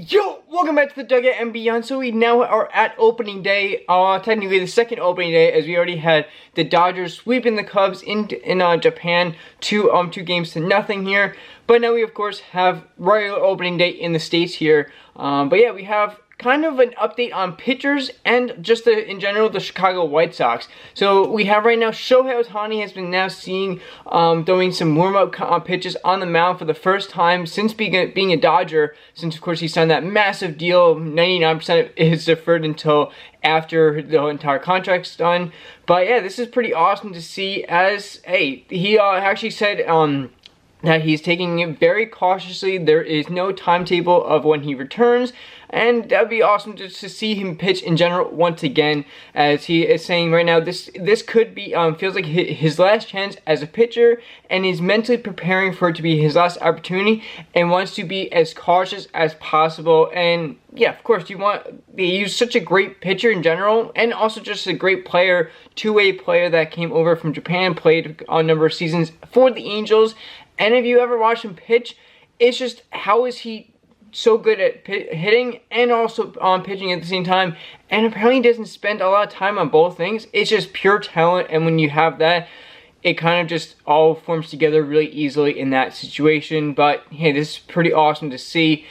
Yo, welcome back to the Dugout and Beyond. So we now are at opening day, technically the second opening day, as we already had the Dodgers sweeping the Cubs in Japan, two games to nothing here. But now we of course have regular opening day in the States here. But yeah, we have kind of an update on pitchers and just in general the Chicago White Sox. So we have right now Shohei Ohtani has been now seeing throwing some warm-up pitches on the mound for the first time since being a Dodger, since of course he signed that massive deal. 99% is deferred until after the entire contract's done. But yeah, this is pretty awesome to see, as he actually said that he's taking it very cautiously. There is no timetable of when he returns, and that'd be awesome just to see him pitch in general once again, as he is saying right now this could be feels like his last chance as a pitcher, and he's mentally preparing for it to be his last opportunity and wants to be as cautious as possible. And yeah, of course, he's such a great pitcher in general, and also just a great player, two-way player that came over from Japan, played a number of seasons for the Angels. And if you ever watch him pitch, it's just, how is he so good at hitting and also pitching at the same time? And apparently he doesn't spend a lot of time on both things. It's just pure talent, and when you have that, it kind of just all forms together really easily in that situation. But hey, this is pretty awesome to see.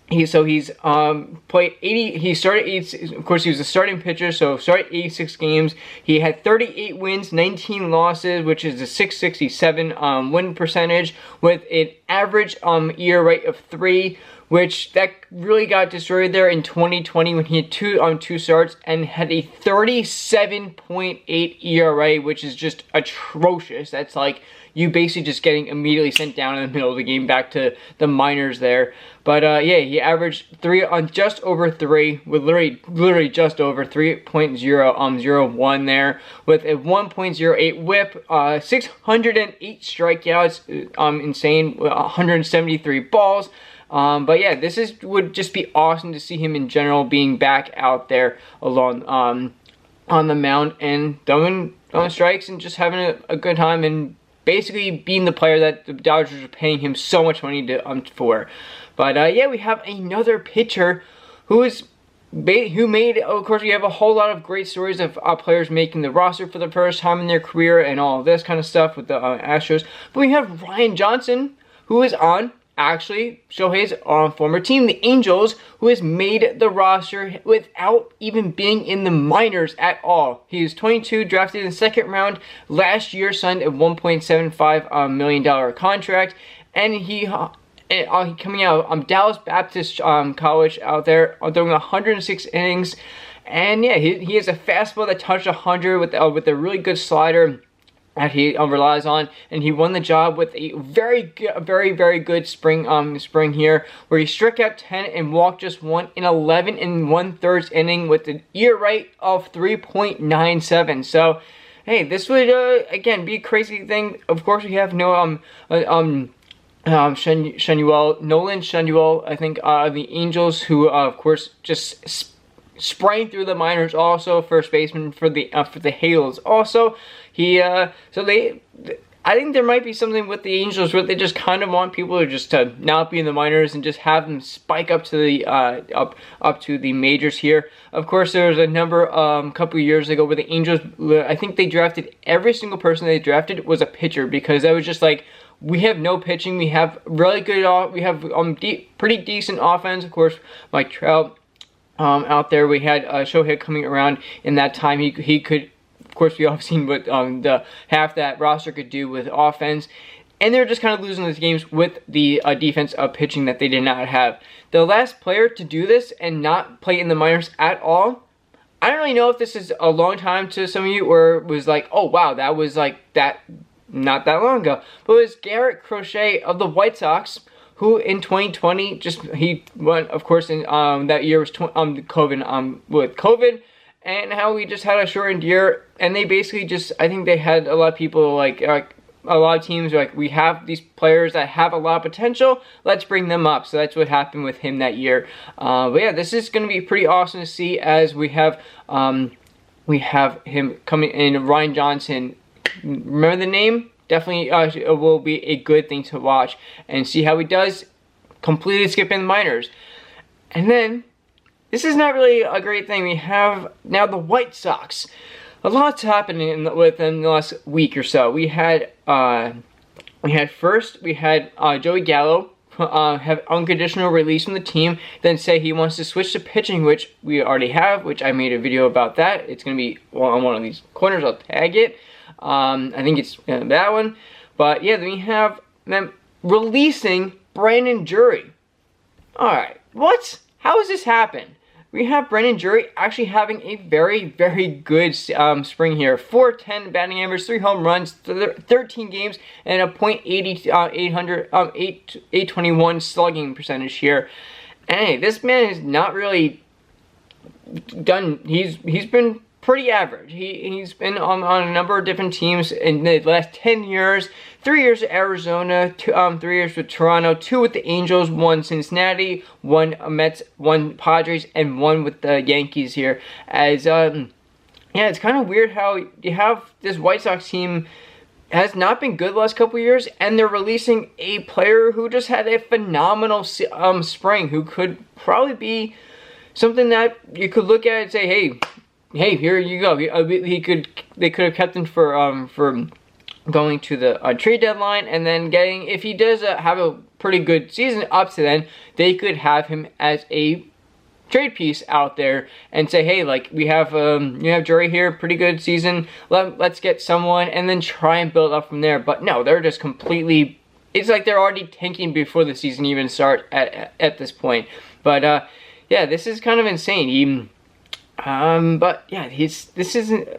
He's played 80. He started 80. Of course, he was a starting pitcher, so started 86 games. He had 38 wins, 19 losses, which is a .667 win percentage, with an average ERA of 3, which that really got destroyed there in 2020 when he had two starts and had a 37.8 ERA, which is just atrocious. That's like you basically just getting immediately sent down in the middle of the game back to the minors there. But yeah, he averaged just over 3, with literally just over 3.001 there, with a 1.08 whip, 608 strikeouts, insane, 173 balls. But yeah, would just be awesome to see him in general being back out there along on the mound and throwing strikes and just having a good time, and basically being the player that the Dodgers are paying him so much money for. But yeah, we have another pitcher who made, of course, we have a whole lot of great stories of players making the roster for the first time in their career and all this kind of stuff with the Astros. But we have Ryan Johnson, who is on Shohei's former team, the Angels, who has made the roster without even being in the minors at all. He is 22, drafted in the second round last year, signed a $1.75 million contract, and he coming out Dallas Baptist College out there, throwing 106 innings, and yeah, he has a fastball that touched 100 with a really good slider that he relies on, and he won the job with a very good spring here, where he struck out 10 and walked just 1 in 11 1/3 inning with an ERA of 3.97. So hey, this would again be a crazy thing. Of course, we have Nolan Schanuel, I think, the Angels, who of course just sprang through the minors, also first baseman for the Halos. Also, I think there might be something with the Angels where they just kind of want people to not be in the minors and just have them spike up to the up to the majors here. Of course, there was a number couple of years ago where the Angels, I think they drafted, every single person they drafted was a pitcher, because that was just like, we have no pitching, we have really good, we have pretty decent offense. Of course, Mike Trout out there. We had Shohei coming around in that time. He could, of course, we all have seen what the half that roster could do with offense, and they're just kind of losing these games with the defense of pitching that they did not have. The last player to do this and not play in the minors at all, I don't really know if this is a long time to some of you, or it was like, oh wow, that was like that not that long ago, but it was Garrett Crochet of the White Sox, who in 2020 he went, of course, in that year was COVID, with COVID, and how we just had a shortened year, and they basically I think they had a lot of people like a lot of teams like, we have these players that have a lot of potential, let's bring them up. So that's what happened with him that year. But yeah, this is going to be pretty awesome to see, as we have him coming in, Ryan Johnson. Remember the name? Definitely will be a good thing to watch and see how he does. completely skipping the minors. And then, this is not really a great thing. We have now the White Sox. A lot's happening with them in the last week or so. We had Joey Gallo have unconditional release from the team, then say he wants to switch to pitching, which we already have, which I made a video about that. It's going to be on one of these corners. I'll tag it. I think it's that one. But yeah, then we have them releasing Brandon Drury. Alright, what? How has this happened? We have Brandon Drury actually having a very, very good spring here. 410 batting average, 3 home runs, 13 games, and a .821 slugging percentage here. And hey, this man has not really done. He's been pretty average. He's been on a number of different teams in the last 10 years. 3 years at Arizona, 3 years with Toronto, 2 with the Angels, 1 Cincinnati, 1 Mets, 1 Padres, and 1 with the Yankees here. As yeah, it's kind of weird how you have this White Sox team has not been good the last couple of years, and they're releasing a player who just had a phenomenal spring, who could probably be something that you could look at and say, hey, here you go. They could have kept him for going to the trade deadline, and then getting, if he does have a pretty good season up to then, they could have him as a trade piece out there and say, hey, like, we have you have Drury here, pretty good season. Let's get someone and then try and build up from there. But no, they're just completely. It's like they're already tanking before the season even starts at this point. But yeah, this is kind of insane. But yeah, this isn't.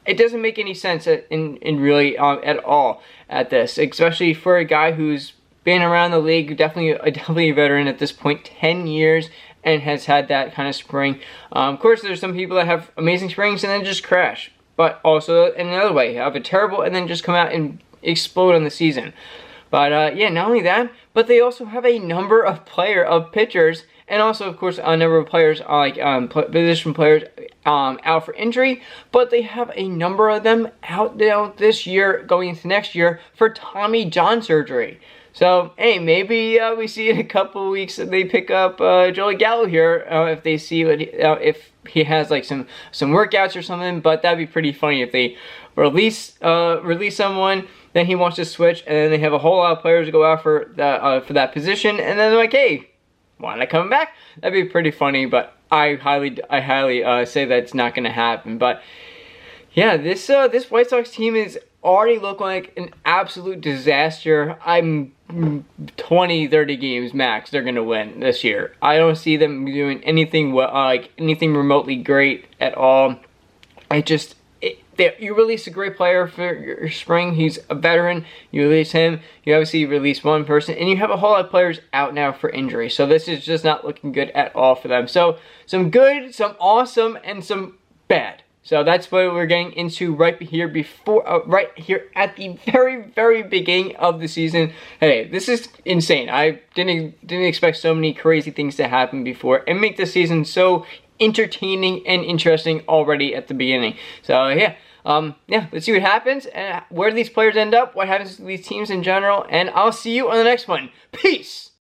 It doesn't make any sense in really at all at this, especially for a guy who's been around the league, definitely a veteran at this point, 10 years, and has had that kind of spring. Of course, there's some people that have amazing springs and then just crash, but also in another way, have a terrible and then just come out and explode on the season. But yeah, not only that, but they also have a number of pitchers, and also, of course, a number of players, like position players, out for injury. But they have a number of them out now this year, going into next year, for Tommy John surgery. So, hey, maybe we see in a couple of weeks that they pick up Joey Gallo here, if they see what if he has like some workouts or something. But that'd be pretty funny if they release someone, then he wants to switch, and then they have a whole lot of players to go out for that position, and then they're like, hey, why not come back? That'd be pretty funny, but I highly say that's not going to happen. But yeah, this White Sox team is already looking like an absolute disaster. I'm 20-30 games max they're going to win this year. I don't see them doing anything anything remotely great at all. You release a great player for your spring. He's a veteran. You release him. You obviously release one person. And you have a whole lot of players out now for injury. So this is just not looking good at all for them. So some good, some awesome, and some bad. So that's what we're getting into right here at the very, very beginning of the season. Hey, this is insane. I didn't expect so many crazy things to happen before and make the season so entertaining and interesting already at the beginning. So yeah. Yeah, let's see what happens, and where these players end up, what happens to these teams in general, and I'll see you on the next one. Peace!